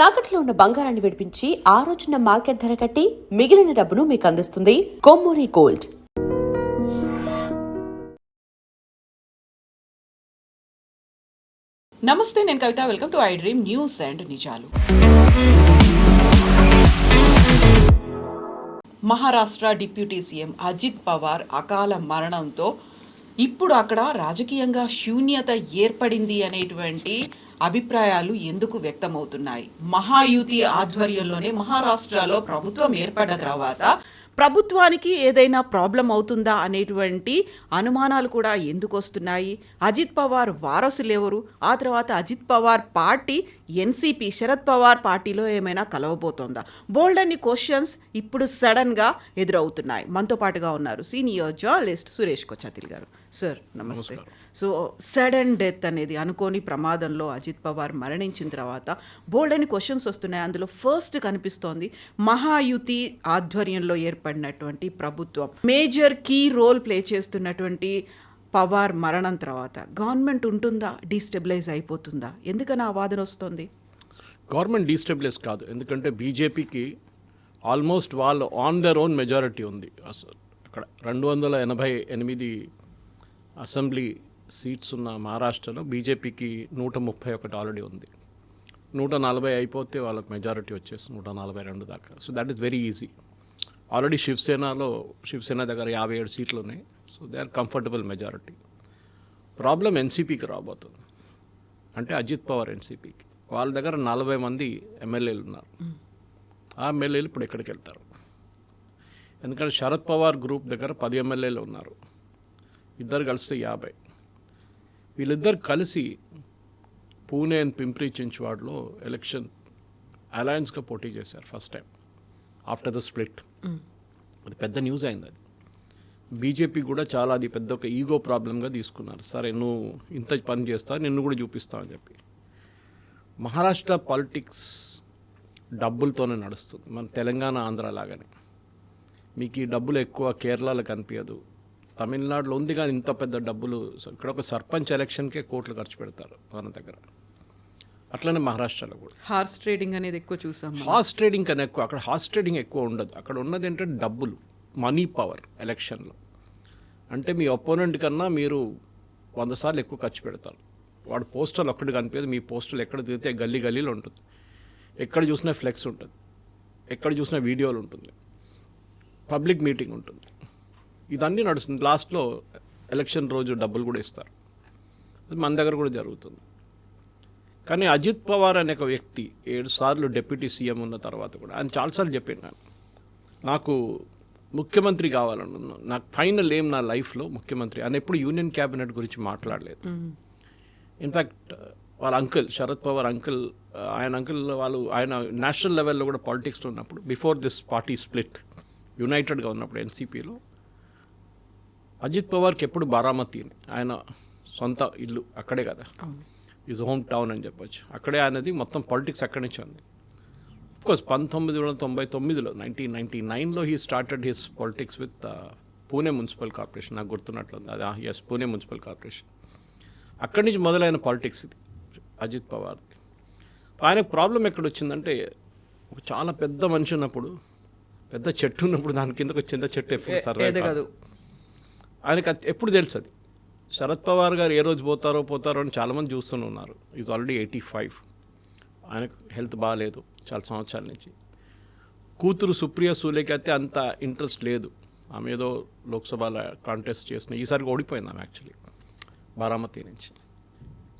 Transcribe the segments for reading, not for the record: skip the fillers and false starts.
తాకట్లో ఉన్న బంగారాన్ని విడిపించి ఆ రోజున మార్కెట్ ధర కట్టి మిగిలిన డబ్బును మీకు అందిస్తుంది కొమ్మూరి గోల్డ్. నమస్తే, నేను Kavitha. Welcome to I dream news and నిజాలు. మహారాష్ట్ర డిప్యూటీ సీఎం అజిత్ పవార్ అకాల మరణంతో ఇప్పుడు అక్కడ రాజకీయంగా శూన్యత ఏర్పడింది అనేటువంటి అభిప్రాయాలు ఎందుకు వ్యక్తమవుతున్నాయి? మహాయుతి ఆధ్వర్యంలోనే మహారాష్ట్రలో ప్రభుత్వం ఏర్పడ్డ తర్వాత ప్రభుత్వానికి ఏదైనా ప్రాబ్లం అవుతుందా అనేటువంటి అనుమానాలు కూడా ఎందుకు వస్తున్నాయి? అజిత్ పవార్ వారసులు ఎవరు? ఆ తర్వాత అజిత్ పవార్ పార్టీ ఎన్సీపీ శరద్ పవార్ పార్టీలో ఏమైనా కలవబోతోందా? బోల్డ్ అన్ని క్వశ్చన్స్ ఇప్పుడు సడన్గా ఎదురవుతున్నాయి. మనతో పాటుగా ఉన్నారు సీనియర్ జర్నలిస్ట్ సురేష్ కొచ్చాతిల్ గారు. సార్ నమస్తే. సో సడన్ డెత్ అనేది అనుకోని ప్రమాదంలో అజిత్ పవార్ మరణించిన తర్వాత బోల్డ్ అని క్వశ్చన్స్ వస్తున్నాయి. అందులో ఫస్ట్ కనిపిస్తోంది మహాయుతి ఆధ్వర్యంలో ఏర్పడినటువంటి ప్రభుత్వం మేజర్ కీ రోల్ ప్లే చేస్తున్నటువంటి పవార్ మరణం తర్వాత గవర్నమెంట్ ఉంటుందా, డీస్టెబిలైజ్ అయిపోతుందా? ఎందుకని ఆ వాదన వస్తుంది? గవర్నమెంట్ డీస్టెబిలైజ్ కాదు, ఎందుకంటే బీజేపీకి ఆల్మోస్ట్ వాళ్ళు ఆన్ దర్ ఓన్ మెజారిటీ ఉంది. అసలు అక్కడ 288 అసెంబ్లీ సీట్స్ ఉన్న మహారాష్ట్రలో బీజేపీకి 131 ఆల్రెడీ ఉంది. 140 అయిపోతే వాళ్ళకి మెజారిటీ వచ్చేసి 142 దాకా. So that is very easy. Already Shiv Sena దగ్గర 57 సీట్లు ఉన్నాయి. So they are comfortable majority. Problem ఎన్సీపీకి రాబోతుంది. అంటే అజిత్ పవార్ ఎన్సీపీకి వాళ్ళ దగ్గర 40 మంది ఎమ్మెల్యేలు ఉన్నారు. ఆ ఎమ్మెల్యేలు ఇప్పుడు ఎక్కడికి వెళ్తారు? ఎందుకంటే శరద్ పవార్ గ్రూప్ దగ్గర 10 ఎమ్మెల్యేలు ఉన్నారు. ఇద్దరు కలిస్తే 50. వీళ్ళిద్దరు కలిసి పూణే అండ్ పింప్రీ చించ్వాడ్లో ఎలక్షన్ అలయన్స్గా పోటీ చేశారు first time after the split. అది పెద్ద న్యూస్ అయింది. అది బీజేపీ కూడా చాలా అది పెద్ద ఒక ఈగో ప్రాబ్లంగా తీసుకున్నారు. సరే నువ్వు ఇంత పని చేస్తా, నిన్ను కూడా చూపిస్తా అని చెప్పి. మహారాష్ట్ర పాలిటిక్స్ డబ్బులతోనే నడుస్తుంది, మన తెలంగాణ ఆంధ్ర లాగానే. మీకు ఈ డబ్బులు ఎక్కువ కేరళలో కనిపించదు, తమిళనాడులో ఉంది కానీ ఇంత పెద్ద డబ్బులు. ఇక్కడ ఒక సర్పంచ్ ఎలక్షన్కే కోట్లు ఖర్చు పెడతారు మన దగ్గర. అట్లనే మహారాష్ట్రలో కూడా హార్స్ ట్రేడింగ్ అనేది ఎక్కువ చూసాం. హార్స్ ట్రేడింగ్ కన్నా ఎక్కువ అక్కడ హార్స్ ట్రేడింగ్ ఎక్కువ ఉండదు. అక్కడ ఉన్నది ఏంటంటే డబ్బులు, మనీ పవర్. ఎలక్షన్లో అంటే మీ ఒపోనెంట్ కన్నా మీరు 100 సార్లు ఎక్కువ ఖర్చు పెడతారు. వాడు పోస్టర్లు ఒక్కటి కనిపించదు, మీ పోస్టర్లు ఎక్కడ తిరిగితే గల్లీలో ఉంటుంది. ఎక్కడ చూసినా ఫ్లెక్స్ ఉంటుంది, ఎక్కడ చూసినా వీడియోలు ఉంటుంది, పబ్లిక్ మీటింగ్ ఉంటుంది. ఇదన్నీ నడుస్తుంది. లాస్ట్లో ఎలక్షన్ రోజు డబ్బులు కూడా ఇస్తారు. అది మన దగ్గర కూడా జరుగుతుంది. కానీ అజిత్ పవార్ అనే ఒక వ్యక్తి 7 సార్లు డిప్యూటీ సీఎం ఉన్న తర్వాత కూడా ఆయన చాలాసార్లు చెప్పాను, నాకు ముఖ్యమంత్రి కావాలన్నా, నాకు ఫైనల్ ఏం నా లైఫ్లో ముఖ్యమంత్రి అని. ఎప్పుడు యూనియన్ క్యాబినెట్ గురించి మాట్లాడలేదు. ఇన్ఫ్యాక్ట్ వాళ్ళ అంకుల్ శరద్ పవార్ అంకుల్ ఆయన నేషనల్ లెవెల్లో కూడా పాలిటిక్స్లో ఉన్నప్పుడు, బిఫోర్ దిస్ పార్టీ స్ప్లిట్ యునైటెడ్గా ఉన్నప్పుడు ఎన్సీపీలో, అజిత్ పవార్కి ఎప్పుడు బారామతిని ఆయన సొంత ఇల్లు అక్కడే కదా, ఈజ్ హోమ్ టౌన్ అని చెప్పొచ్చు. అక్కడే ఆయనది మొత్తం పాలిటిక్స్ అక్కడి నుంచి ఉంది. అఫ్కోర్స్ 1999లో 1999లో he started his politics with Pune municipal corporation. నాకు గుర్తున్నట్లుంది అది. Yes, Pune municipal corporation. అక్కడి నుంచి మొదలైన పాలిటిక్స్ ఇది అజిత్ పవార్ది. ఆయనకు ప్రాబ్లం ఎక్కడ వచ్చిందంటే, ఒక చాలా పెద్ద మనిషి ఉన్నప్పుడు, పెద్ద చెట్టు ఉన్నప్పుడు దాని కింద ఒక చిన్న చెట్టు ఎప్పుడు సర్వే కాదు. ఆయనకు ఎప్పుడు తెలుసు అది. శరద్ పవార్ గారు ఏ రోజు పోతారో అని చాలామంది చూస్తూనే ఉన్నారు. Is already 85. ఆయనకు హెల్త్ బాగాలేదు చాలా సంవత్సరాల నుంచి. కూతురు సుప్రియ సూలేకి అయితే అంత ఇంట్రెస్ట్ లేదు. ఆమె ఏదో లోక్సభలో కాంటెస్ట్ చేసిన, ఈసారి ఓడిపోయింది ఆమె యాక్చువల్లీ బారామతి నుంచి.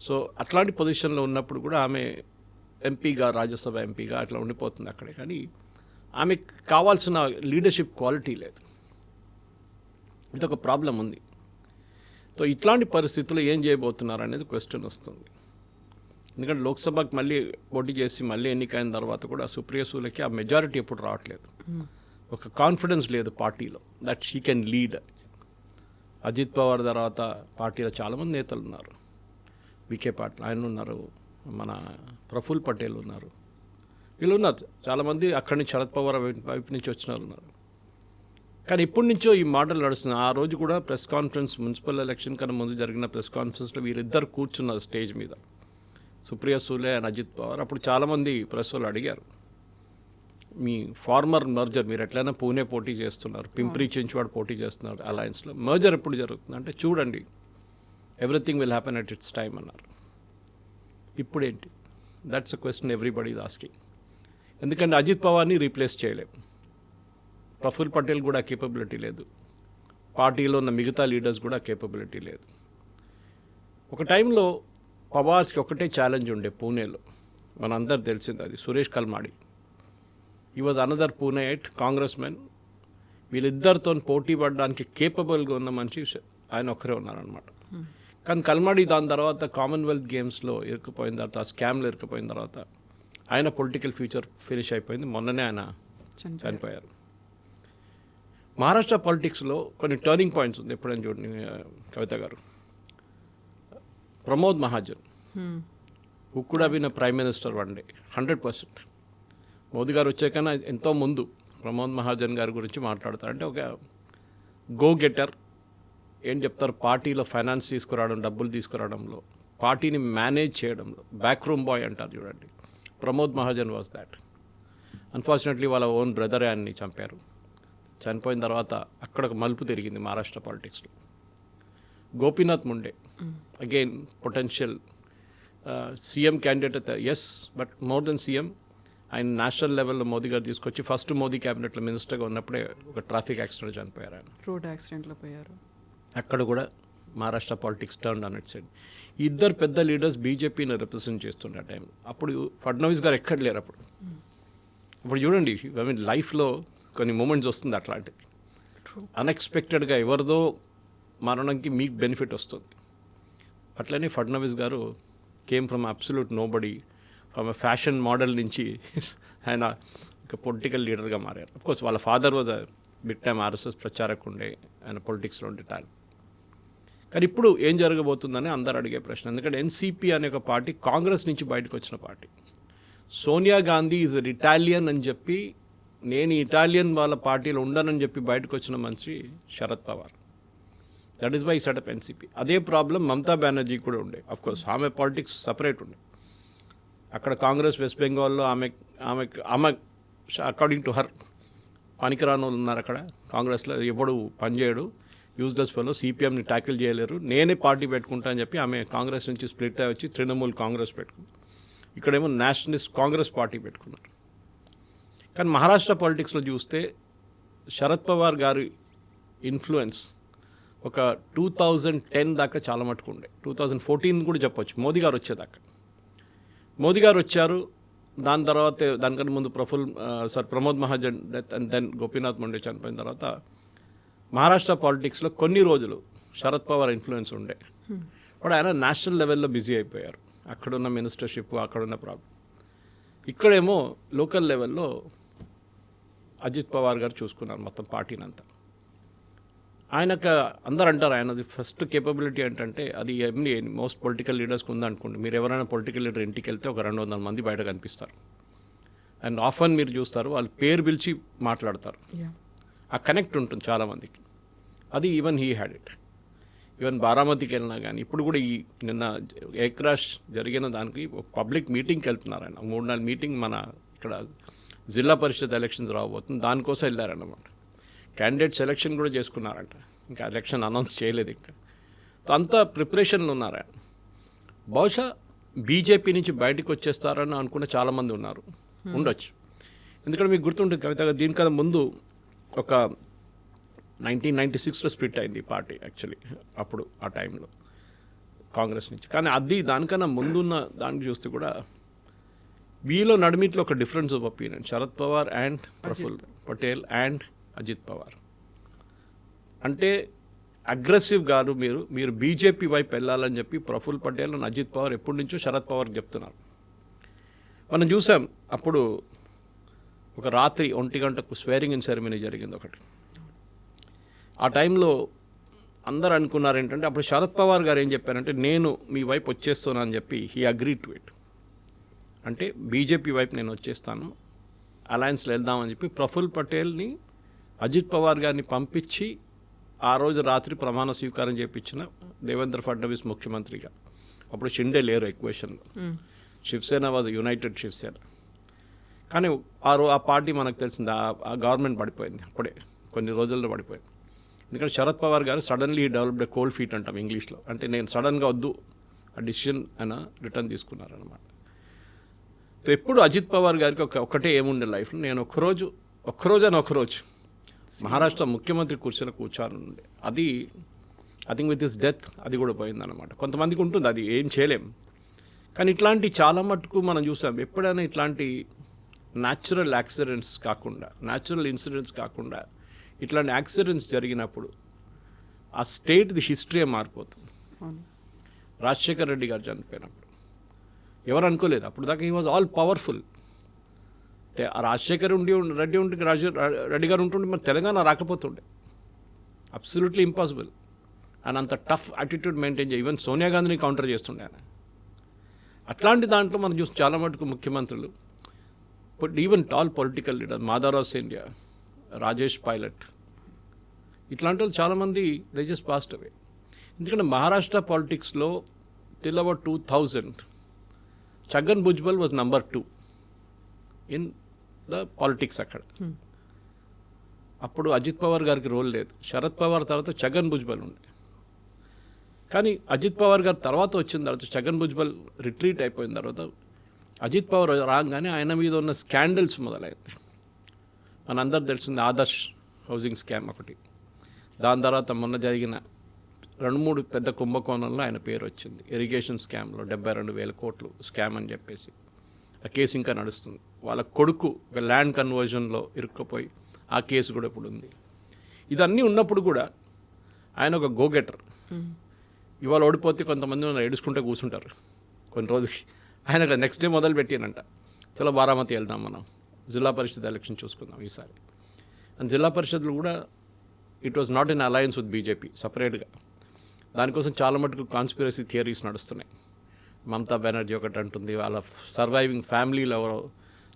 సో అట్లాంటి పొజిషన్లో ఉన్నప్పుడు కూడా ఆమె ఎంపీగా, రాజ్యసభ ఎంపీగా అట్లా ఉండిపోతుంది అక్కడే. కానీ ఆమెకు కావాల్సిన లీడర్షిప్ క్వాలిటీ లేదు. ఇదొక ప్రాబ్లం ఉంది. సో ఇట్లాంటి పరిస్థితుల్లో ఏం చేయబోతున్నారు అనేది క్వశ్చన్ వస్తుంది. ఎందుకంటే లోక్సభకి మళ్ళీ పోటీ చేసి మళ్ళీ ఎన్నికైన తర్వాత కూడా సుప్రియ సూలేకి ఆ మెజారిటీ ఎప్పుడు రావట్లేదు. ఒక కాన్ఫిడెన్స్ లేదు పార్టీలో that she can lead. Ajit Pawar తర్వాత పార్టీలో చాలామంది నేతలు ఉన్నారు. వికే పాటిల్ ఆయన ఉన్నారు, మన ప్రఫుల్ పటేల్ ఉన్నారు, వీళ్ళు ఉన్నారు చాలామంది. అక్కడి నుంచి శరద్ పవార్ వైపు నుంచి వచ్చిన వాళ్ళు ఉన్నారు. కానీ ఇప్పటి నుంచో ఈ మాటలు నడుస్తున్నాయి. ఆ రోజు కూడా ప్రెస్ కాన్ఫరెన్స్, మున్సిపల్ ఎలక్షన్ కన్నా ముందు జరిగిన ప్రెస్ కాన్ఫరెన్స్లో వీరిద్దరు కూర్చున్నారు స్టేజ్ మీద. సుప్రియ సూలే అండ్ అజిత్ పవార్. అప్పుడు చాలామంది ప్రెస్ వాళ్ళు అడిగారు, మీ ఫార్మర్ మర్జర్ మీరు ఎట్లయినా పూణే పోటీ చేస్తున్నారు, పింప్రి చించ్వాడ్ పోటీ చేస్తున్నారు అలయన్స్లో, మర్జర్ ఎప్పుడు జరుగుతుంది అంటే చూడండి everything will happen at its time అన్నారు. ఇప్పుడేంటి? That's a question everybody is asking. ఎందుకంటే అజిత్ పవార్ని రీప్లేస్ చేయలేము, ప్రఫుల్ పటేల్ కూడా కేపబిలిటీ లేదు, పార్టీలో ఉన్న మిగతా లీడర్స్ కూడా కేపబిలిటీ లేదు. ఒక టైంలో పవార్స్కి ఒకటే ఛాలెంజ్ ఉండే పూణేలో, మనందరు తెలిసింది అది, సురేష్ కల్మాడి. ఈ వాజ్ అనదర్ పూణేట్ కాంగ్రెస్ మెన్. వీళ్ళిద్దరితో పోటీ పడడానికి కేపబుల్గా ఉన్న మనిషి ఆయన ఒక్కరే ఉన్నారనమాట. కానీ కల్మాడి దాని తర్వాత కామన్వెల్త్ గేమ్స్లో ఇరుక్కుపోయిన తర్వాత, ఆ స్కామ్లో ఇరుక్కుపోయిన తర్వాత ఆయన పొలిటికల్ ఫ్యూచర్ ఫినిష్ అయిపోయింది. మొన్ననే ఆయన చనిపోయారు. మహారాష్ట్ర పాలిటిక్స్లో కొన్ని టర్నింగ్ పాయింట్స్ ఉంది, ఎప్పుడైనా చూడండి Kavitha garu. Pramod Mahajan who could have been a prime minister one day 100%. Modi garu వచ్చాకన్నా ఎంతో ముందు ప్రమోద్ మహాజన్ గారి గురించి మాట్లాడతారు. అంటే ఒక గో గెటర్, ఏం చెప్తారు, పార్టీలో ఫైనాన్స్ తీసుకురావడం, డబ్బులు తీసుకురావడంలో, పార్టీని మేనేజ్ చేయడంలో బ్యాక్ రూమ్ బాయ్ అంటారు చూడండి. Pramod Mahajan was that. Unfortunately వాళ్ళ ఓన్ బ్రదర్ ఆయన్ని చంపారు. చనిపోయిన తర్వాత అక్కడ ఒక మలుపు తిరిగింది మహారాష్ట్ర పాలిటిక్స్లో. Gopinath Munde again potential CM candidate, yes, but more than CM. ఆయన నేషనల్ లెవెల్లో మోదీ గారు తీసుకొచ్చి ఫస్ట్ మోదీ క్యాబినెట్లో మినిస్టర్గా ఉన్నప్పుడే ఒక ట్రాఫిక్ యాక్సిడెంట్ చనిపోయారు ఆయన, రోడ్ యాక్సిడెంట్లో పోయారు. అక్కడ కూడా Maharashtra politics turn on it side. ఈ ఇద్దరు పెద్ద లీడర్స్ బీజేపీని రిప్రజెంట్ చేస్తుండే ఆ టైం. అప్పుడు ఫడ్నవీస్ గారు ఎక్కడ లేరు అప్పుడు. ఇప్పుడు చూడండి, ఐ మీన్ లైఫ్లో కొన్ని మూమెంట్స్ వస్తుంది అట్లాంటివి, అన్ఎక్స్పెక్టెడ్గా ఎవరిదో మరణంకి మీకు బెనిఫిట్ వస్తుంది. అట్లనే ఫడ్నవీస్ గారు came from absolute nobody, from a fashion model నుంచి ఆయన ఒక పొలిటికల్ లీడర్గా మారారు. అఫ్కోర్స్ వాళ్ళ father was big time RSS pracharak ఉండే, ఆయన పొలిటిక్స్లో ఉండే టాలెంట్. కానీ ఇప్పుడు ఏం జరగబోతుందని అందరు అడిగే ప్రశ్న. ఎందుకంటే ఎన్సీపీ అనే ఒక పార్టీ కాంగ్రెస్ నుంచి బయటకు వచ్చిన party. Sonia Gandhi is Italian అని చెప్పి, నేను ఇటాలియన్ వాళ్ళ పార్టీలో ఉండనని చెప్పి బయటకు వచ్చిన మనిషి Sharad Pawar. That is why set up NCP. అదే ప్రాబ్లం మమతా బెనర్జీ కూడా ఉండే. అఫ్కోర్స్ ఆమె పాలిటిక్స్ సపరేట్ ఉండే. అక్కడ కాంగ్రెస్ వెస్ట్ బెంగాల్లో ఆమె అకార్డింగ్ టు హర్ పనికిరాని వాళ్ళు ఉన్నారు అక్కడ కాంగ్రెస్లో, ఎవడు పనిచేయడు, యూజ్లెస్ ఫెలో, సిపిఎంని ట్యాకిల్ చేయలేరు, నేనే పార్టీ పెట్టుకుంటా అని చెప్పి ఆమె కాంగ్రెస్ నుంచి స్ప్లిట్ అయ్యి వచ్చి తృణమూల్ కాంగ్రెస్ పెట్టుకుంది. ఇక్కడేమో నేషనలిస్ట్ కాంగ్రెస్ పార్టీ పెట్టుకున్నారు. కానీ మహారాష్ట్ర పాలిటిక్స్లో చూస్తే శరద్ పవార్ గారి ఇన్ఫ్లుయెన్స్ ఒక 2010 దాకా చాలా మటుకు ఉండే, 2014 కూడా చెప్పొచ్చు, మోదీ గారు వచ్చేదాకా. మోదీ గారు వచ్చారు, దాని తర్వాత దానికన్నా ముందు Pramod Mahajan death and then Gopinath Munde చనిపోయిన తర్వాత మహారాష్ట్ర పాలిటిక్స్లో కొన్ని రోజులు శరద్ పవార్ ఇన్ఫ్లుయెన్స్ ఉండే. బట్ ఆయన నేషనల్ లెవెల్లో బిజీ అయిపోయారు, అక్కడున్న మినిస్టర్షిప్, అక్కడున్న ప్రాబ్లం. ఇక్కడేమో లోకల్ లెవెల్లో అజిత్ పవార్ గారు చూసుకున్నారు మొత్తం పార్టీని అంతా. ఆయనకు అందరు అంటారు ఆయనది ఫస్ట్ కేపబిలిటీ ఏంటంటే, అది మోస్ట్ పొలిటికల్ లీడర్స్కి ఉందనుకోండి. మీరు ఎవరైనా పొలిటికల్ లీడర్ ఇంటికి వెళ్తే ఒక 200 మంది బయట కనిపిస్తారు. అండ్ ఆఫన్ మీరు చూస్తారు వాళ్ళు పేరు పిలిచి మాట్లాడతారు. ఆ కనెక్ట్ ఉంటుంది చాలామందికి. అది even he had it. Even బారామతికి వెళ్ళినా కానీ, ఇప్పుడు కూడా ఈ నిన్న ఎయిర్ క్రాష్ జరిగిన దానికి ఒక పబ్లిక్ మీటింగ్కి వెళ్తున్నారు ఆయన. 3-4 మీటింగ్ మన ఇక్కడ జిల్లా పరిషత్ ఎలక్షన్స్ రాబోతుంది, దానికోసం వెళ్ళారన్నమాట. క్యాండిడేట్ సెలెక్షన్ కూడా చేసుకున్నారంట, ఇంకా ఎలక్షన్ అనౌన్స్ చేయలేదు ఇంకా. అంతా ప్రిపరేషన్లు ఉన్నారు ఆయన. బహుశా బీజేపీ నుంచి బయటకు వచ్చేస్తారని అనుకున్న చాలామంది ఉన్నారు, ఉండొచ్చు. ఎందుకంటే మీకు గుర్తుంటుంది కవితగా, దీనికన్నా ముందు ఒక 1996లో స్ప్లిట్ అయింది ఈ పార్టీ యాక్చువల్లీ, అప్పుడు ఆ టైంలో కాంగ్రెస్ నుంచి. కానీ అది దానికన్నా ముందున్న దాన్ని చూస్తే కూడా వీలో నడిమిట్లో ఒక difference of opinion, Sharad Pawar and Praful Patel and Ajit Pawar. అంటే అగ్రెసివ్ గారు మీరు బీజేపీ వైపు వెళ్ళాలని చెప్పి ప్రఫుల్ పటేల్ అండ్ అజిత్ పవార్ ఎప్పటి నుంచో శరద్ పవార్కి చెప్తున్నారు. మనం చూసాం అప్పుడు ఒక రాత్రి 1 గంటకు స్వేరింగ్ ఇన్ సెరమనీ జరిగింది ఒకటి. ఆ టైంలో అందరు అనుకున్నారు ఏంటంటే, అప్పుడు శరద్ పవార్ గారు ఏం చెప్పారంటే, నేను మీ వైపు వచ్చేస్తాను అని చెప్పి హీ అగ్రీ టు ఇట్. అంటే బీజేపీ వైపు నేను వచ్చేస్తాను, అలయన్స్లో వెళ్దామని చెప్పి ప్రఫుల్ పటేల్ని అజిత్ పవార్ గారిని పంపించి ఆ రోజు రాత్రి ప్రమాణ స్వీకారం చేయించిన దేవేంద్ర ఫడ్నవీస్ ముఖ్యమంత్రిగా. అప్పుడు షిండే లేరు ఎక్వేషన్లో. Shiv Sena was united Shiv Sena. కానీ ఆ పార్టీ మనకు తెలిసింది, ఆ గవర్నమెంట్ పడిపోయింది అప్పుడే, కొన్ని రోజుల్లో పడిపోయింది. ఎందుకంటే శరద్ పవార్ గారు సడన్లీ డెవలప్డ్ కోల్డ్ ఫీట్ అంటాం ఇంగ్లీష్లో, అంటే నేను సడన్గా వద్దు ఆ డిసిషన్ ఆయన రిటర్న్ తీసుకున్నారనమాట. ఎప్పుడు అజిత్ పవార్ గారికి ఒకటే ఏముండే లైఫ్లో, నేను ఒక్కరోజు మహారాష్ట్ర ముఖ్యమంత్రి కుర్చీలో కూర్చోనుండే. అది I think with his death అది కూడా పోయిందన్నమాట. కొంతమందికి ఉంటుంది, అది ఏం చేయలేం. కానీ ఇట్లాంటి చాలా మటుకు మనం చూసాం. ఎప్పుడైనా ఇట్లాంటి న్యాచురల్ యాక్సిడెంట్స్ కాకుండా, న్యాచురల్ ఇన్సిడెంట్స్ కాకుండా ఇట్లాంటి యాక్సిడెంట్స్ జరిగినప్పుడు ఆ స్టేట్ది హిస్టరీ మారిపోతుంది. రాజశేఖర్ రెడ్డి గారు చనిపోయినప్పుడు ఎవరు అనుకోలేదు, అప్పుడు దాకా he was all powerful. Rajasekhar Reddy గారు ఉంటుండే మన తెలంగాణ రాకపోతుండే, అబ్సల్యూట్లీ ఇంపాసిబుల్. అండ్ అంత టఫ్ యాటిట్యూడ్ మెయింటైన్ చేయ, ఈవెన్ సోనియా గాంధీని కౌంటర్ చేస్తుండే ఆయన. అట్లాంటి దాంట్లో మనం చూసి చాలా మటుకు ముఖ్యమంత్రులు, but even tall political leader Madhavarao Scindia, Rajesh pilot, ఇట్లాంటి వాళ్ళు చాలామంది దే జస్ట్ పాస్డ్ అవే. ఎందుకంటే మహారాష్ట్ర పాలిటిక్స్లో till about 2000 Chhagan Bhujbal was number 2 in the politics అక్కడ. అప్పుడు అజిత్ పవార్ గారికి రోల్ లేదు. శరద్ పవార్ తర్వాత ఛగన్ భుజ్బల్ ఉండే. కానీ అజిత్ పవార్ గారు తర్వాత వచ్చిన తర్వాత, ఛగన్ భుజ్బల్ రిట్రీట్ అయిపోయిన తర్వాత అజిత్ పవార్ రాగానే ఆయన మీద ఉన్న స్కాండల్స్ మొదలైంది. మనందరూ తెలిసింది ఆదర్శ్ హౌసింగ్ స్కామ్ ఒకటి. దాని తర్వాత మొన్న జరిగిన 2-3 పెద్ద కుంభకోణంలో ఆయన పేరు వచ్చింది. ఇరిగేషన్ స్కామ్లో 72,000 కోట్లు స్కామ్ అని చెప్పేసి ఆ కేసు ఇంకా నడుస్తుంది. వాళ్ళ కొడుకు ఒక ల్యాండ్ కన్వర్జన్లో ఇరుక్కుపోయి ఆ కేసు కూడా ఇప్పుడు ఉంది. ఇదన్నీ ఉన్నప్పుడు కూడా ఆయన ఒక గోగెటర్. ఇవాళ ఓడిపోతే కొంతమంది నన్ను ఏడుచుకుంటే కూర్చుంటారు కొన్ని రోజులకి. ఆయన నెక్స్ట్ డే మొదలు పెట్టానంట, చలో బారామతి వెళ్దాం, మనం జిల్లా పరిషత్ ఎలక్షన్ చూసుకుందాం ఈసారి. అండ్ జిల్లా పరిషత్లు కూడా it was not in alliance with BJP, సపరేట్గా. దానికోసం చాలా మటుకు కాన్స్పిరసీ థియరీస్ నడుస్తున్నాయి. మమతా బెనర్జీ ఒకటి అంటుంది, వాళ్ళ సర్వైవింగ్ ఫ్యామిలీలో ఎవరో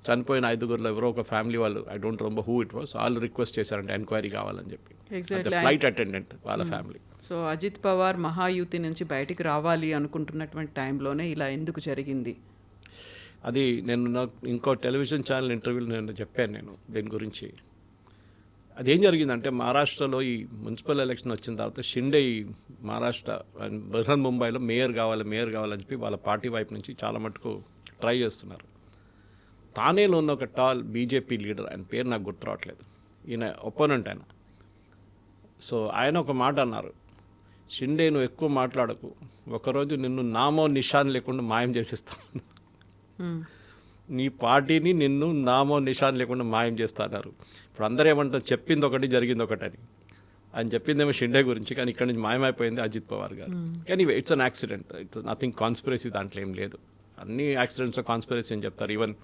చనిపోయిన 5గురిలో ఎవరో ఒక ఫ్యామిలీ వాళ్ళు, I don't remember who it was, వాళ్ళు రిక్వెస్ట్ చేశారంటే ఎంక్వైరీ కావాలని చెప్పి. ఫ్లైట్ అటెండెంట్ వాళ్ళ ఫ్యామిలీ. సో అజిత్ పవార్ మహాయుతి నుంచి బయటికి రావాలి అనుకుంటున్నటువంటి టైంలోనే ఇలా ఎందుకు జరిగింది? అది నేను ఇంకో టెలివిజన్ ఛానల్ ఇంటర్వ్యూలో నేను చెప్పాను నేను దీని గురించి. అదేం జరిగిందంటే, మహారాష్ట్రలో ఈ మున్సిపల్ ఎలక్షన్ వచ్చిన తర్వాత షిండే ఈ మహారాష్ట్ర బృహన్ ముంబైలో మేయర్ కావాలని చెప్పి వాళ్ళ పార్టీ వైపు నుంచి చాలా మటుకు ట్రై చేస్తున్నారు. తానేలో ఉన్న ఒక టాల్ బీజేపీ లీడర్, ఆయన పేరు నాకు గుర్తు రావట్లేదు, ఈయన ఒపోనెంట్ ఆయన. సో ఆయన ఒక మాట అన్నారు, షిండే నువ్వు ఎక్కువ మాట్లాడకు, ఒకరోజు నిన్ను నామో నిషాన్ లేకుండా మాయం చేసేస్తాను, నీ పార్టీని నిన్ను నామో నిషాన్ లేకుండా మాయం చేస్తున్నారు. ఇప్పుడు అందరూ ఏమంటారు, చెప్పింది ఒకటి జరిగింది ఒకటని. ఆయన చెప్పిందేమో షిండే గురించి, కానీ ఇక్కడ నుంచి మాయమైపోయింది అజిత్ పవార్ గారు. కానీ it's an accident, it's nothing conspiracy, దాంట్లో ఏం లేదు. అన్ని యాక్సిడెంట్స్లో కాన్స్పిరసీ అని చెప్తారు. ఈవెన్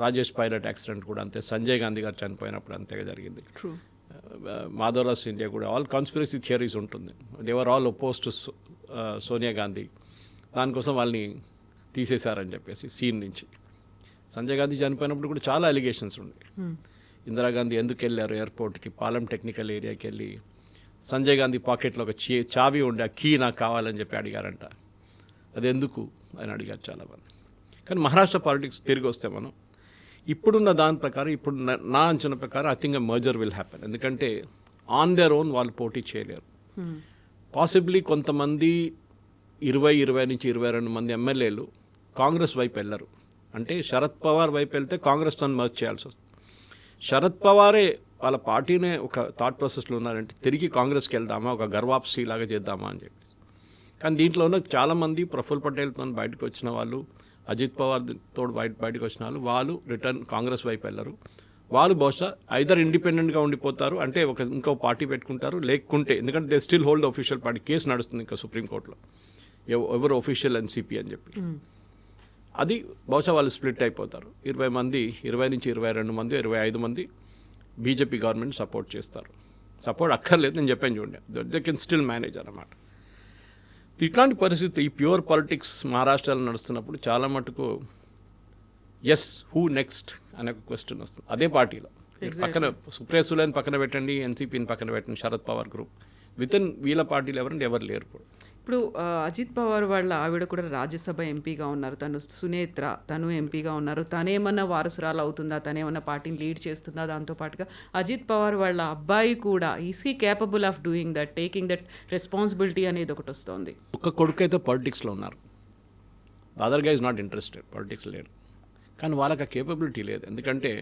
రాజేష్ పైలట్ యాక్సిడెంట్ కూడా అంతే, సంజయ్ గాంధీ గారు చనిపోయినప్పుడు అంతేగా జరిగింది. మాధవరావు సింధియా కూడా ఆల్ కాన్స్పిరసీ థియరీస్ ఉంటుంది. They were all ఒపోజ్ to Sonia Gandhi. దానికోసం వాళ్ళని తీసేశారని చెప్పేసి సీన్ నుంచి. సంజయ్ గాంధీ చనిపోయినప్పుడు కూడా చాలా అలిగేషన్స్ ఉన్నాయి. ఇందిరాగాంధీ ఎందుకు వెళ్ళారు ఎయిర్పోర్ట్కి, పాలెం టెక్నికల్ ఏరియాకి వెళ్ళి సంజయ్ గాంధీ పాకెట్లో ఒక చావి ఉండే, ఆ కీ నాకు కావాలని చెప్పి అడిగారంట. అది ఎందుకు అని అడిగారు చాలామంది. కానీ మహారాష్ట్ర పాలిటిక్స్ తిరిగి వస్తే మనం ఇప్పుడున్న దాని ప్రకారం, ఇప్పుడు నా అంచనా ప్రకారం I think merger will happen. ఎందుకంటే ఆన్ దేర్ ఓన్ వాళ్ళు పోటీ చేయలేరు. పాసిబ్లీ కొంతమంది 20 నుంచి 22 మంది ఎమ్మెల్యేలు కాంగ్రెస్ వైపు వెళ్ళరు. అంటే శరద్ పవార్ వైపు వెళ్తే కాంగ్రెస్ తను మర్జ్ చేయాల్సి వస్తుంది. శరద్ పవారే వాళ్ళ పార్టీనే ఒక థాట్ ప్రాసెస్లో ఉన్నారంటే తిరిగి కాంగ్రెస్కి వెళ్దామా, ఒక గర్వాప్సీ లాగా చేద్దామా అని చెప్పి. కానీ దీంట్లో ఉన్న చాలామంది ప్రఫుల్ పటేల్తో బయటకు వచ్చిన వాళ్ళు, అజిత్ పవార్తో బయటకు వచ్చిన వాళ్ళు రిటర్న్ కాంగ్రెస్ వైపు వెళ్ళరు. వాళ్ళు బహుశా ఐదర్ ఇండిపెండెంట్గా ఉండిపోతారు, అంటే ఇంకో పార్టీ పెట్టుకుంటారు. లేకుంటే ఎందుకంటే they still hold official party, case నడుస్తుంది ఇంకా సుప్రీంకోర్టులో ఎవరు ఒఫీషియల్ ఎన్సీపీ అని చెప్పి. అది బహుశా వాళ్ళు స్ప్లిట్ అయిపోతారు. 20 మంది, 20 నుంచి 22 మంది, 25 మంది బీజేపీ గవర్నమెంట్ సపోర్ట్ చేస్తారు. సపోర్ట్ అక్కర్లేదు, నేను చెప్పాను చూడండి, దే కెన్ స్టిల్ మేనేజ్ అన్నమాట. ఇట్లాంటి పరిస్థితి ఈ ప్యూర్ పాలిటిక్స్ మహారాష్ట్రలో నడుస్తున్నప్పుడు చాలా మటుకు ఎస్ హూ నెక్స్ట్ అనే ఒక క్వశ్చన్ వస్తుంది. అదే పార్టీలో పక్కన సుప్రియ సులేని పక్కన పెట్టండి, ఎన్సీపీని పక్కన పెట్టండి, Sharad Pawar group with in వీళ్ళ పార్టీలు ఎవరు లేరు ఇప్పుడు. ఇప్పుడు అజిత్ పవార్ వాళ్ళ ఆవిడ కూడా రాజ్యసభ ఎంపీగా ఉన్నారు. తను సునేత్ర, తను ఎంపీగా ఉన్నారు. తనేమన్నా వారసురాలు అవుతుందా, తనేమన్నా పార్టీని లీడ్ చేస్తుందా? దాంతో పాటుగా అజిత్ పవార్ వాళ్ళ అబ్బాయి కూడా is he capable of doing that, taking that responsibility అనేది ఒకటి వస్తుంది. ఒక కొడుకు అయితే పాలిటిక్స్లో ఉన్నారు, అదర్ గా ఇస్ నాట్ ఇంట్రెస్టెడ్, పాలిటిక్స్ లేడు. కానీ వాళ్ళకి ఆ కేపబిలిటీ లేదు. ఎందుకంటే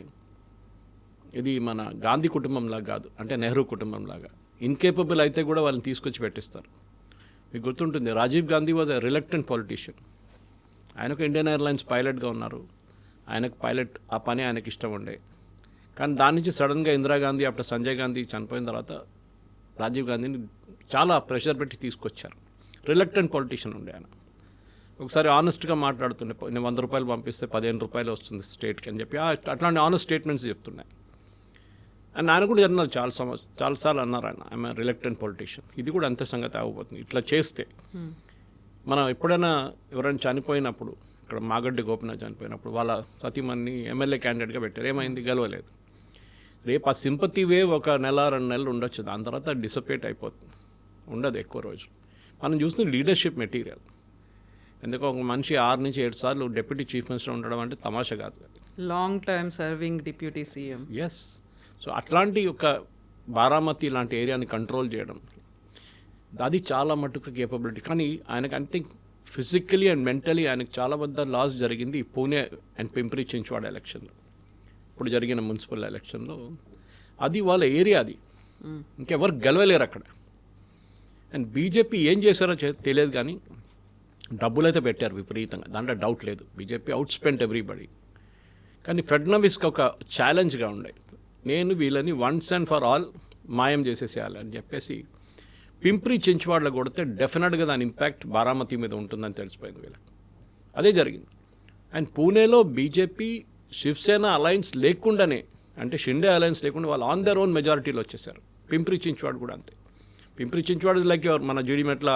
ఇది మన గాంధీ కుటుంబంలాగా కాదు, అంటే నెహ్రూ కుటుంబంలాగా. ఇన్కేపబుల్ అయితే కూడా వాళ్ళని తీసుకొచ్చి పెట్టిస్తారు. మీకు గుర్తుంటుంది, Rajiv Gandhi was a reluctant politician. ఆయనకు ఇండియన్ ఎయిర్లైన్స్ పైలట్గా ఉన్నారు, ఆయనకు పైలట్ ఆ పని ఆయనకి ఇష్టం ఉండే. కానీ దాని నుంచి సడన్గా ఇందిరాగాంధీ ఆఫ్టర్ సంజయ్ గాంధీ చనిపోయిన తర్వాత రాజీవ్ గాంధీని చాలా ప్రెషర్ పెట్టి తీసుకొచ్చారు. రిలక్టెంట్ పొలిటీషియన్ ఉండే ఆయన. ఒకసారి ఆనెస్ట్గా మాట్లాడుతుండే, నేను 100 రూపాయలు పంపిస్తే 15 రూపాయలు వస్తుంది స్టేట్కి అని చెప్పి అట్లాంటి ఆనెస్ట్ స్టేట్మెంట్స్ చెప్తున్నాయి. అండ్ ఆయన కూడా అన్నారు, చాలాసార్లు అన్నారు ఆయన, ఐఎమ్ రిలక్టెంట్ పొలిటీషియన్. ఇది కూడా అంతే సంగతి ఆగిపోతుంది ఇట్లా చేస్తే. మనం ఎప్పుడైనా ఎవరైనా చనిపోయినప్పుడు, ఇక్కడ మాగడ్డి గోపినాథ్ చనిపోయినప్పుడు వాళ్ళ సతీమణిని ఎమ్మెల్యే క్యాండిడేట్గా పెట్టారు, ఏమైంది, గెలవలేదు. రేపు ఆ సింపతి వేవ్ ఒక నెల 2 నెలలు ఉండొచ్చు, దాని తర్వాత డిసపేట్ అయిపోతుంది, ఉండదు ఎక్కువ రోజు. మనం చూస్తున్న లీడర్షిప్ మెటీరియల్. ఎందుకో ఒక మనిషి 6 నుంచి 7 సార్లు డిప్యూటీ చీఫ్ మినిస్టర్ ఉండడం అంటే తమాషా కాదు. Long time serving deputy CM. Yes. So అట్లాంటి ఒక బారామతి లాంటి ఏరియాని కంట్రోల్ చేయడం, అది చాలా మటుకు కేపబిలిటీ. కానీ ఆయనకు I think physically and mentally ఆయనకు చాలా పెద్ద లాస్ జరిగింది పూణే అండ్ పింప్రి చించ్వాడ ఎలక్షన్లో, ఇప్పుడు జరిగిన మున్సిపల్ ఎలక్షన్లో. అది వాళ్ళ ఏరియా, అది ఇంకెవరు గెలవలేరు అక్కడ. అండ్ బీజేపీ ఏం చేశారో తెలియదు, కానీ డబ్బులు అయితే పెట్టారు విపరీతంగా, దాంట్లో డౌట్ లేదు. BJP out spent everybody. కానీ ఫడ్నవీస్కి ఒక ఛాలెంజ్గా ఉండే, నేను వీళ్ళని వన్స్ అండ్ ఫర్ ఆల్ మాయం చేసేసేయాలని చెప్పేసి పింప్రి చించ్వాడలో కొడితే డెఫినెట్గా దాని ఇంపాక్ట్ బారామతి మీద ఉంటుందని తెలిసిపోయింది వీళ్ళకి. అదే జరిగింది. అండ్ పూణేలో బీజేపీ శివసేన అలయన్స్ లేకుండానే, అంటే షిండే అలయన్స్ లేకుండా వాళ్ళు ఆన్ దర్ ఓన్ మెజారిటీలో వచ్చేసారు. పింప్రి చించ్వాడ కూడా అంతే. పింప్రి చించ్వాడ లైక్ మన జీడిమెట్ల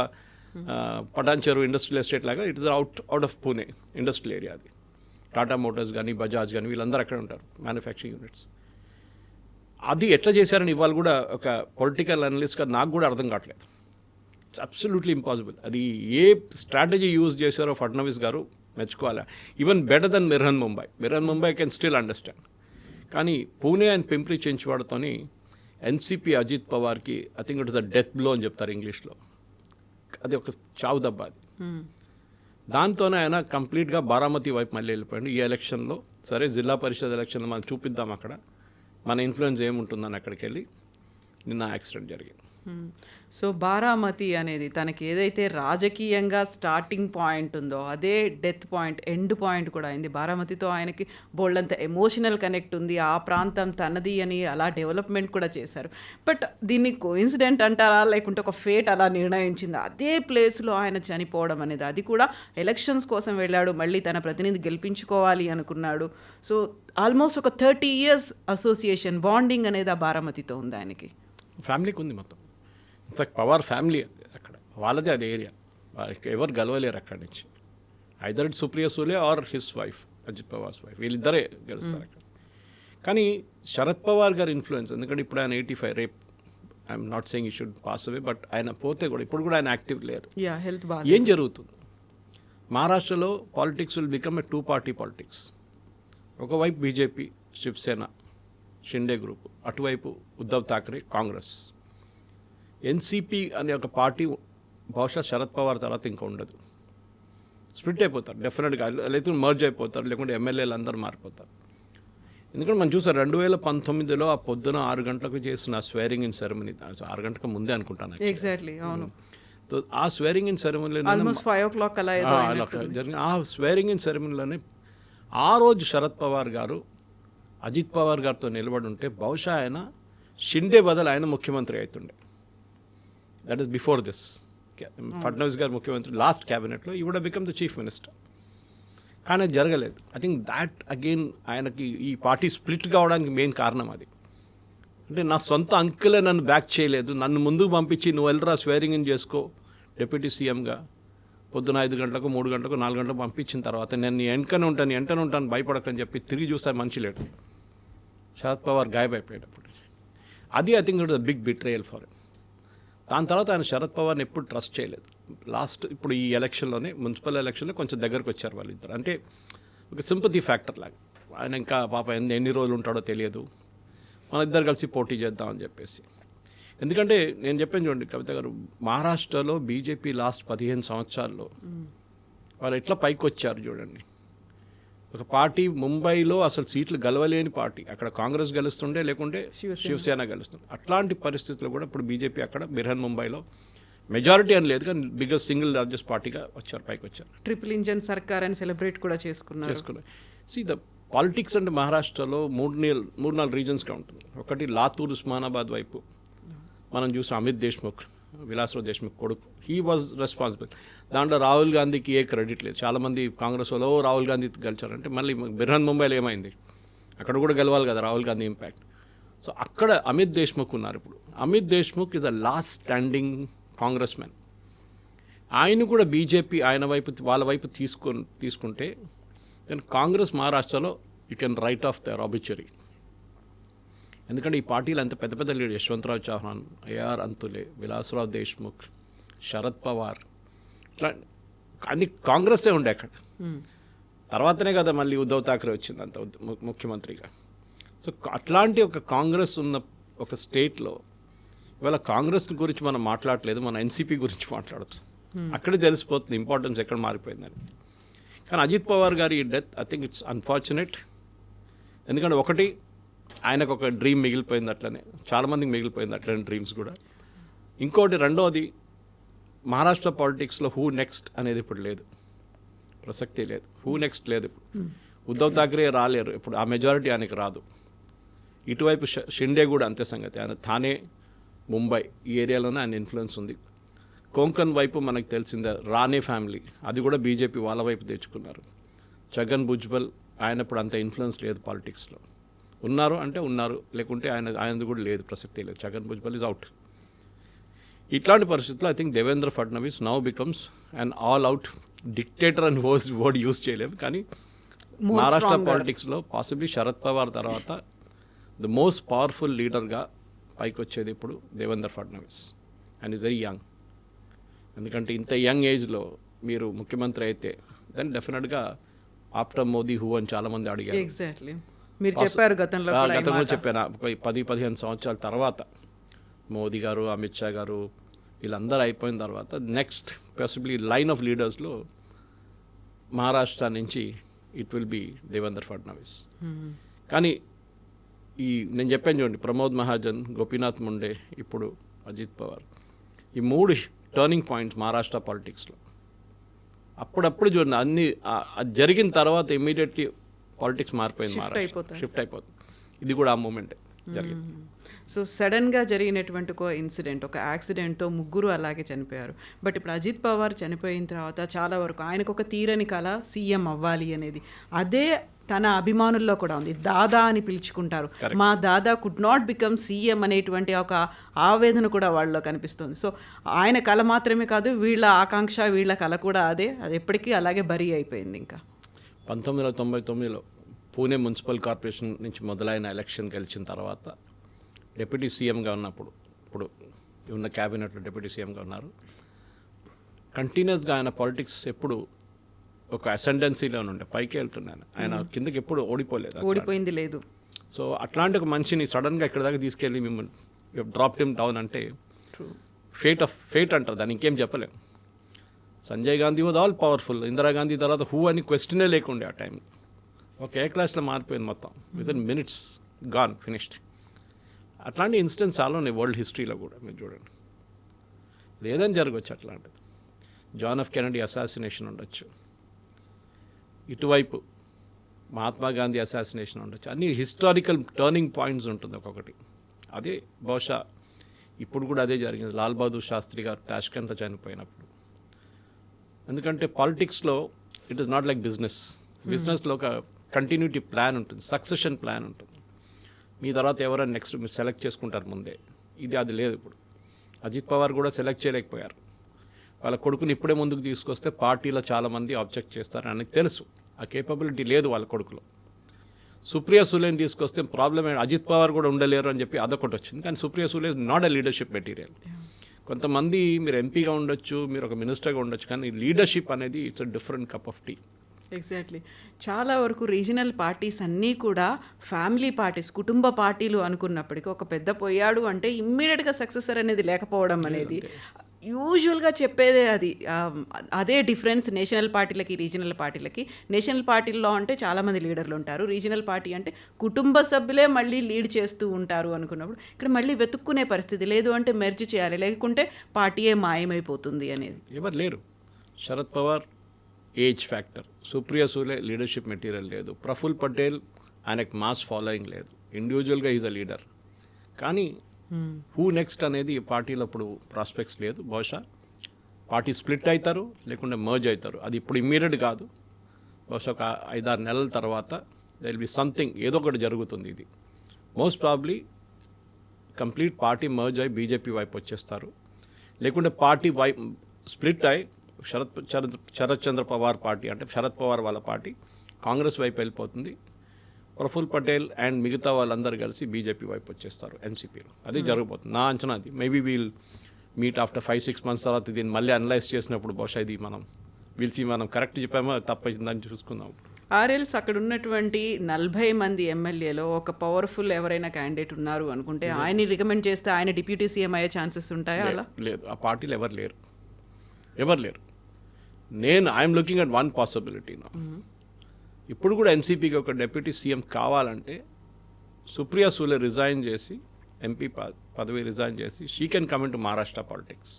పటాన్ చెరువు ఇండస్ట్రియల్ ఎస్టేట్ లాగా, it is out of Pune industrial area. అది టాటా మోటార్స్ కానీ బజాజ్ కానీ వీళ్ళందరూ అక్కడ ఉంటారు, మ్యానుఫ్యాక్చరింగ్ యూనిట్స్. అది ఎట్లా చేశారని ఇవాళ కూడా ఒక పొలిటికల్ అనలిస్ట్గా నాకు కూడా అర్థం కావట్లేదు. It's absolutely impossible. అది ఏ స్ట్రాటజీ యూజ్ చేశారో ఫడ్నవీస్ గారు మెచ్చుకోవాలి. ఈవెన్ బెటర్ దెన్ మిర్హన్ ముంబై కెన్ స్టిల్ అండర్స్టాండ్. కానీ పూణే అండ్ పింప్రి చించ్వాడతోని ఎన్సీపీ అజిత్ పవార్కి I think it is a death blow అని చెప్తారు ఇంగ్లీష్లో. అది ఒక చావు దెబ్బ అది. దాంతోనే ఆయన కంప్లీట్గా బారామతి వైపు మళ్ళీ వెళ్ళిపోయాడు ఈ ఎలక్షన్లో. సరే, జిల్లా పరిషత్ ఎలక్షన్లో మనం చూపిద్దాం అక్కడ మన ఇన్ఫ్లుయెన్స్ ఏముంటుందని అక్కడికి వెళ్ళి నిన్న యాక్సిడెంట్ జరిగింది. సో బారామతి అనేది తనకి ఏదైతే రాజకీయంగా స్టార్టింగ్ పాయింట్ ఉందో అదే డెత్ పాయింట్, ఎండ్ పాయింట్ కూడా అయింది. బారామతితో ఆయనకి బోల్డంత ఎమోషనల్ కనెక్ట్ ఉంది, ఆ ప్రాంతం తనది అని అలా డెవలప్మెంట్ కూడా చేశారు. బట్ దీన్ని కోఇన్సిడెంట్ అంటారా, లేకుంటే ఒక ఫేట్ అలా నిర్ణయించింది అదే ప్లేస్లో ఆయన చనిపోవడం అనేది? అది కూడా ఎలక్షన్స్ కోసం వెళ్ళాడు, మళ్ళీ తన ప్రతినిధి గెలిపించుకోవాలి అనుకున్నాడు. సో ఆల్మోస్ట్ ఒక 30 years అసోసియేషన్ బాండింగ్ అనేది ఆ బారామతితో ఉంది ఆయనకి. ఫ్యామిలీకి ఉంది మొత్తం. ఇన్ఫాక్ట్ పవార్ ఫ్యామిలీ అక్కడ, వాళ్ళదే అది ఏరియా, వాళ్ళకి ఎవరు గెలవలేరు అక్కడి నుంచి. Either it Supriya Sule or his wife, Ajit Pawar's wife, వీళ్ళిద్దరే గెలుస్తారు అక్కడ. కానీ శరద్ పవార్ గారి ఇన్ఫ్లుయెన్స్, ఎందుకంటే ఇప్పుడు ఆయన 85, రేపు ఐఎమ్ నాట్ సెయింగ్ ఈ షుడ్ పాస్ అవే, బట్ ఆయన పోతే కూడా ఇప్పుడు కూడా ఆయన యాక్టివ్ లేరు. హెల్త్ ఏం జరుగుతుంది మహారాష్ట్రలో? Politics will become a 2-party politics. ఒకవైపు బీజేపీ, శివసేన, షిండే గ్రూప్, అటువైపు ఉద్ధవ్ థాకరే, కాంగ్రెస్. ఎన్సీపీ అనే ఒక పార్టీ బహుశా శరద్ పవార్ తర్వాత ఇంకా ఉండదు. స్ప్లిట్ అయిపోతారు డెఫినెట్గా, లేకపోతే మర్జ్ అయిపోతారు, లేకుంటే ఎమ్మెల్యేలు అందరూ మారిపోతారు. ఎందుకంటే మనం చూసాం 2019లో ఆ పొద్దున 6 గంటలకు చేసిన స్వేరింగ్ ఇన్ సెరమనీ, 6 గంటలకు ముందే అనుకుంటాను ఎగ్జాక్ట్లీ, అవును. ఆ స్వేరింగ్ ఇన్ సెరమనీలో ఆల్మోస్ట్ 5 o'clock అలా జరిగిన ఆ స్వేరింగ్ ఇన్ సెరమనీలోనే ఆ రోజు శరద్ పవార్ గారు అజిత్ పవార్ గారితో నిలబడి ఉంటే బహుశా ఆయన షిండే బదులు ఆయన ముఖ్యమంత్రి అవుతుండే. That is before this. Fadnavis garu ముఖ్యమంత్రి లాస్ట్ క్యాబినెట్లో, he would become the chief minister. కానీ అది జరగలేదు. ఐ థింక్ దాట్ అగైన్ ఆయనకి ఈ పార్టీ స్ప్లిట్ కావడానికి మెయిన్ కారణం అది. అంటే నా సొంత అంకులే నన్ను బ్యాక్ చేయలేదు, నన్ను ముందుకు పంపించి నువ్వు వెళ్ళరా స్వేరింగ్ ఇన్ చేసుకో డిప్యూటీ సీఎంగా, పొద్దున 5 గంటలకు 3 గంటలకు 4 గంటలకు పంపించిన తర్వాత నేను వెంటనే ఉంటాను భయపడకని చెప్పి తిరిగి చూస్తే మనిషి లేడు. శరద్ పవార్ గాయబైపోయేటప్పుడు అది I think it is a big betrayal for him. దాని తర్వాత ఆయన శరద్ పవార్ని ఎప్పుడు ట్రస్ట్ చేయలేదు. లాస్ట్ ఇప్పుడు ఈ ఎలక్షన్లోనే మున్సిపల్ ఎలక్షన్లో కొంచెం దగ్గరకు వచ్చారు వాళ్ళిద్దరు. అంటే ఒక సింపతి ఫ్యాక్టర్ లాగా. ఆయన ఇంకా పాప ఎన్ని రోజులు ఉంటాడో తెలియదు, మన ఇద్దరు కలిసి పోటీ చేద్దామని చెప్పేసి. ఎందుకంటే నేను చెప్పాను చూడండి కవిత గారు, మహారాష్ట్రలో బీజేపీ లాస్ట్ 15 సంవత్సరాల్లో వాళ్ళు ఎట్లా పైకి వచ్చారు చూడండి. ఒక పార్టీ ముంబైలో అసలు సీట్లు గెలవలేని పార్టీ, అక్కడ కాంగ్రెస్ గెలుస్తుండే, లేకుంటే శివసేన గెలుస్తుండే. అట్లాంటి పరిస్థితుల్లో కూడా ఇప్పుడు బీజేపీ అక్కడ బిర్హన్ ముంబైలో మెజారిటీ అని లేదు కానీ బిగ్గెస్ట్ సింగిల్ లార్జెస్ట్ పార్టీగా వచ్చారు, పైకి వచ్చారు. ట్రిపుల్ ఇంజన్ సర్కార్ అని సెలబ్రేట్ కూడా చేసుకున్నారు. సి ద పాలిటిక్స్ అంటే మహారాష్ట్రలో 3-4 రీజన్స్గా ఉంటుంది. ఒకటి లాతూర్ ఉస్మానాబాద్ వైపు మనం చూసాం, అమిత్ దేశ్ముఖ్, విలాసరావు దేశ్ముఖ్ కొడుకు, హీ వాజ్ రెస్పాన్సిబుల్. దాంట్లో రాహుల్ గాంధీకి ఏ క్రెడిట్ లేదు. చాలామంది కాంగ్రెస్ వాళ్ళు రాహుల్ గాంధీ గెలిచారంటే, మళ్ళీ బిర్హన్ ముంబైలో ఏమైంది, అక్కడ కూడా గెలవాలి కదా రాహుల్ గాంధీ ఇంపాక్ట్. సో అక్కడ అమిత్ దేశ్ముఖ్ ఉన్నారు. ఇప్పుడు Amit Deshmukh is the last standing Congress man. ఆయన కూడా బీజేపీ ఆయన వైపు వాళ్ళ వైపు తీసుకుంటే దెన్ కాంగ్రెస్ మహారాష్ట్రలో you can write off the obituary. ఎందుకంటే ఈ పార్టీలు అంత పెద్ద పెద్ద లీడర్, యశ్వంతరావు చౌహాన్, ఏఆర్ అంతులే, విలాసరావు దేశ్ముఖ్, శరద్ పవార్, ఇట్లా అన్ని కాంగ్రెస్సే ఉండే అక్కడ. తర్వాతనే కదా మళ్ళీ ఉద్ధవ్ ఠాక్రే వచ్చింది అంత ముఖ్యమంత్రిగా. సో అట్లాంటి ఒక కాంగ్రెస్ ఉన్న ఒక స్టేట్లో ఇవాళ కాంగ్రెస్ గురించి మనం మాట్లాడలేదు, మన ఎన్సీపీ గురించి మాట్లాడుతాం. అక్కడే తెలిసిపోతుంది ఇంపార్టెన్స్ ఎక్కడ మారిపోయిందని. కానీ అజిత్ పవార్ గారి death I think it's unfortunate. ఎందుకంటే ఒకటి ఆయనకు ఒక డ్రీమ్ మిగిలిపోయింది, అట్లనే చాలామందికి మిగిలిపోయింది అట్లనే డ్రీమ్స్ కూడా. ఇంకోటి రెండోది, మహారాష్ట్ర పాలిటిక్స్లో హూ నెక్స్ట్ అనేది ఇప్పుడు లేదు, ప్రసక్తి లేదు. హూ నెక్స్ట్ లేదు ఇప్పుడు. ఉద్ధవ్ ఠాక్రే రాలేరు ఇప్పుడు, ఆ మెజారిటీ ఆయనకి రాదు. ఇటువైపు షిండే కూడా అంతే సంగతి. ఆయన థానే, ముంబై ఈ ఏరియాలోనే ఆయన ఇన్ఫ్లుయెన్స్ ఉంది. కొంకన్ వైపు మనకు తెలిసిందే రానే ఫ్యామిలీ, అది కూడా బీజేపీ వాళ్ళ వైపు తెచ్చుకున్నారు. ఛగన్ భుజ్బల్ ఆయన ఇప్పుడు అంత ఇన్ఫ్లుయెన్స్ లేదు పాలిటిక్స్లో. ఉన్నారు అంటే ఉన్నారు, లేకుంటే ఆయనది కూడా లేదు, ప్రసక్తి లేదు. Chhagan Bhujbal is out. ఇట్లాంటి పరిస్థితుల్లో I think Devendra Fadnavis now becomes an all out dictator అని వర్డ్ యూజ్ చేయలేము, కానీ మహారాష్ట్ర పాలిటిక్స్లో పాసిబ్లీ శరద్ పవార్ తర్వాత ద మోస్ట్ పవర్ఫుల్ లీడర్గా పైకి వచ్చేది ఇప్పుడు Devendra Fadnavis. And is very young. ఎందుకంటే ఇంత యంగ్ ఏజ్లో మీరు ముఖ్యమంత్రి అయితే దెన్ డెఫినెట్గా ఆఫ్టర్ మోదీ హూ అని చాలామంది అడిగారు. ఎగ్జాక్ట్లీ మీరు చెప్పారు గతంలో చెప్పాను. 10-15 సంవత్సరాల తర్వాత మోదీ గారు, అమిత్ షా గారు వీళ్ళందరూ అయిపోయిన తర్వాత నెక్స్ట్ పాసిబ్లీ లైన్ ఆఫ్ లీడర్స్లో మహారాష్ట్ర నుంచి it will be Devendra Fadnavis. కానీ ఈ నేను చెప్పాను చూడండి, ప్రమోద్ మహాజన్, గోపీనాథ్ ముండే, ఇప్పుడు అజిత్ పవార్, ఈ 3 టర్నింగ్ పాయింట్స్ మహారాష్ట్ర పాలిటిక్స్లో. అప్పుడప్పుడు చూడండి అన్ని అది జరిగిన తర్వాత ఇమీడియట్లీ పాలిటిక్స్ మారిపోయింది, షిఫ్ట్ అయిపోతుంది. ఇది కూడా ఆ మూమెంటే జరిగింది. సో సడన్గా జరిగినటువంటి ఒక ఇన్సిడెంట్, ఒక యాక్సిడెంట్తో 3 అలాగే చనిపోయారు. బట్ ఇప్పుడు అజిత్ పవార్ చనిపోయిన తర్వాత చాలా వరకు ఆయనకు ఒక తీరని కళ సీఎం అవ్వాలి అనేది, అదే తన అభిమానుల్లో కూడా ఉంది. దాదా అని పిలుచుకుంటారు, మా దాదా కుడ్ నాట్ బికమ్ సీఎం అనేటువంటి ఒక ఆవేదన కూడా వాళ్ళలో కనిపిస్తుంది. సో ఆయన కళ మాత్రమే కాదు, వీళ్ళ ఆకాంక్ష, వీళ్ళ కళ కూడా అదే, అది ఎప్పటికీ అలాగే బరీ అయిపోయింది. ఇంకా 1999లో పూణే మున్సిపల్ కార్పొరేషన్ నుంచి మొదలైన ఎలక్షన్ గెలిచిన తర్వాత డిప్యూటీ సీఎంగా ఉన్నప్పుడు, ఇప్పుడు ఉన్న క్యాబినెట్లో డిప్యూటీ సీఎంగా ఉన్నారు. కంటిన్యూస్గా ఆయన పాలిటిక్స్ ఎప్పుడు ఒక అసెండెన్సీలో ఉండే, పైకి వెళ్తున్నాను. ఆయన కిందకి ఎప్పుడు ఓడిపోయింది లేదు. సో అట్లాంటి ఒక మనిషిని సడన్గా ఇక్కడ దాకా తీసుకెళ్ళి మిమ్మల్ని డ్రాప్ హిమ్ డౌన్ అంటే ఫేట్ అంటారు, దాన్ని ఇంకేం చెప్పలేం. Sanjay Gandhi was all powerful. Indira Gandhi తర్వాత హూ అని క్వశ్చనే లేకుండే ఆ టైం. ఒక ఏ క్లాస్లో మారిపోయింది మొత్తం, వితిన్ మినిట్స్ గాన్, ఫినిష్డ్. అట్లాంటి ఇన్సిడెంట్స్ చాలా ఉన్నాయి వరల్డ్ హిస్టరీలో కూడా. మీరు చూడండి, లేదని జరగవచ్చు అట్లాంటిది. జాన్ ఎఫ్ కెనడీ అసాసినేషన్ ఉండొచ్చు, ఇటువైపు మహాత్మా గాంధీ అసాసినేషన్ ఉండొచ్చు. అన్ని హిస్టారికల్ టర్నింగ్ పాయింట్స్ ఉంటుంది ఒక్కొక్కటి. అదే బహుశా ఇప్పుడు కూడా అదే జరిగింది. లాల్ బహదూర్ శాస్త్రి గారు టాష్కెంట్లో చనిపోయినప్పుడు. ఎందుకంటే పాలిటిక్స్లో ఇట్ ఈస్ నాట్ లైక్ బిజినెస్లో ఒక కంటిన్యూటీ ప్లాన్ ఉంటుంది, సక్సెషన్ ప్లాన్ ఉంటుంది. మీ తర్వాత ఎవరైనా నెక్స్ట్ మీరు సెలెక్ట్ చేసుకుంటారు ముందే. అది లేదు ఇప్పుడు. అజిత్ పవార్ కూడా సెలెక్ట్ చేయలేకపోయారు. వాళ్ళ కొడుకుని ఇప్పుడే ముందుకు తీసుకొస్తే పార్టీలో చాలామంది ఆబ్జెక్ట్ చేస్తారు, ఆయనకు తెలుసు ఆ కేపబిలిటీ లేదు వాళ్ళ కొడుకులో. సుప్రియా సులేని తీసుకొస్తే ప్రాబ్లం ఏంటి, అజిత్ పవార్ కూడా ఉండలేరు అని చెప్పి అదొకటి వచ్చింది. కానీ Supriya Sule is not a leadership material. కొంతమంది మీరు ఎంపీగా ఉండొచ్చు, మీరు ఒక మినిస్టర్గా ఉండొచ్చు, కానీ లీడర్షిప్ అనేది it's a different cup of tea. Exactly. చాలా వరకు రీజనల్ పార్టీస్ అన్నీ కూడా ఫ్యామిలీ పార్టీస్, కుటుంబ పార్టీలు అనుకున్నప్పటికీ ఒక పెద్ద పోయాడు అంటే ఇమ్మీడియట్గా సక్సెసర్ అనేది లేకపోవడం అనేది యూజువల్గా చెప్పేదే అది. అదే డిఫరెన్స్ నేషనల్ పార్టీలకి రీజనల్ పార్టీలకి. నేషనల్ పార్టీల్లో అంటే చాలామంది లీడర్లు ఉంటారు, రీజనల్ పార్టీ అంటే కుటుంబ సభ్యులే మళ్ళీ లీడ్ చేస్తూ ఉంటారు అనుకున్నప్పుడు ఇక్కడ మళ్ళీ వెతుక్కునే పరిస్థితి లేదు. అంటే మెర్జ్ చేయాలి, లేకుంటే పార్టీయే మాయమైపోతుంది అనేది. ఎవరు లేరు. Sharad Pawar age factor, Supriya Sule leadership material లేదు, ప్రఫుల్ పటేల్ ఆయనకు మాస్ ఫాలోయింగ్ లేదు, ఇండివిజువల్గా ఈజ్ అ లీడర్. కానీ హూ నెక్స్ట్ అనేది పార్టీలో ఇప్పుడు ప్రాస్పెక్ట్స్ లేదు. బహుశా పార్టీ స్ప్లిట్ అవుతారు, లేకుంటే మర్జ్ అవుతారు. అది ఇప్పుడు ఇమ్మీడియట్ కాదు, బహుశా ఒక 5-6 నెలల తర్వాత దే విల్ బి సంథింగ్, ఏదో ఒకటి జరుగుతుంది. ఇది most probably complete party merge అయి బీజేపీ వైపు వచ్చేస్తారు, లేకుంటే పార్టీ స్ప్లిట్ అయి శరత్ చంద్ర పవార్ పార్టీ అంటే శరద్ పవార్ వాళ్ళ పార్టీ కాంగ్రెస్ వైపు వెళ్ళిపోతుంది. ప్రఫుల్ పటేల్ అండ్ మిగతా వాళ్ళందరూ కలిసి బీజేపీ వైపు వచ్చేస్తారు ఎన్సీపీలో. అది జరగబోతుంది నా అంచనా. అది maybe wheel meet after 5-6 months తర్వాత దీన్ని మళ్ళీ అనలైజ్ చేసినప్పుడు బహుశా ఇది మనం కరెక్ట్ చెప్పామో తప్పైందని చూసుకుందాం. ఆర్ఎల్స్ అక్కడ ఉన్నటువంటి 40 మంది ఎమ్మెల్యేలో ఒక పవర్ఫుల్ ఎవరైనా క్యాండిడేట్ ఉన్నారు అనుకుంటే ఆయన్ని రికమెండ్ చేస్తే ఆయన డిప్యూటీ సీఎం అయ్యే ఛాన్సెస్ ఉంటాయా? అలా లేదు, ఆ పార్టీలో ఎవరు లేరు. I'm looking at one possibility నా. ఇప్పుడు కూడా ఎన్సీపీకి ఒక డిప్యూటీ సీఎం కావాలంటే సుప్రియా సూలే రిజైన్ చేసి, ఎంపీ పదవి రిజైన్ చేసి, she can come in to Maharashtra politics.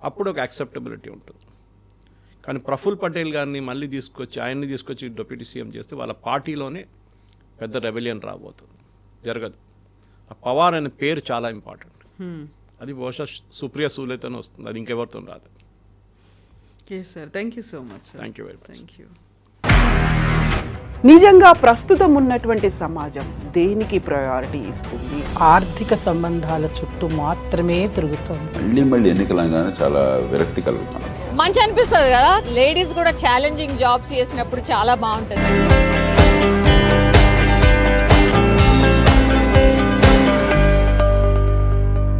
అప్పుడు ఒక యాక్సెప్టబిలిటీ ఉంటుంది. కానీ ప్రఫుల్ పటేల్ గారిని మళ్ళీ ఆయన్ని తీసుకొచ్చి డిప్యూటీ సీఎం చేస్తే వాళ్ళ పార్టీలోనే పెద్ద రెబెలియన్ రాబోతుంది. జరగదు. ఆ పవార్ అనే పేరు చాలా ఇంపార్టెంట్. అది బహుశా సుప్రియా సూలేతోనే వస్తుంది, అది ఇంకెవరితో రాదు. Yes sir, thank you so much sir. Thank you very much. Thank you. నిజంగా ప్రస్తుతం ఉన్నటువంటి సమాజం దేనికి ప్రయారిటీ ఇస్తుంది? ఆర్థిక సంబంధాల చుట్టూ మాత్రమే తిరుగుతోంది. మళ్ళీ ఎన్నికలంగానే చాలా విరక్తి కలుగుతాను. మంచి అనిపిస్తుంది కదా, లేడీస్ కూడా ఛాలెంజింగ్ జాబ్స్ చేసినప్పుడు చాలా బాగుంటుంది.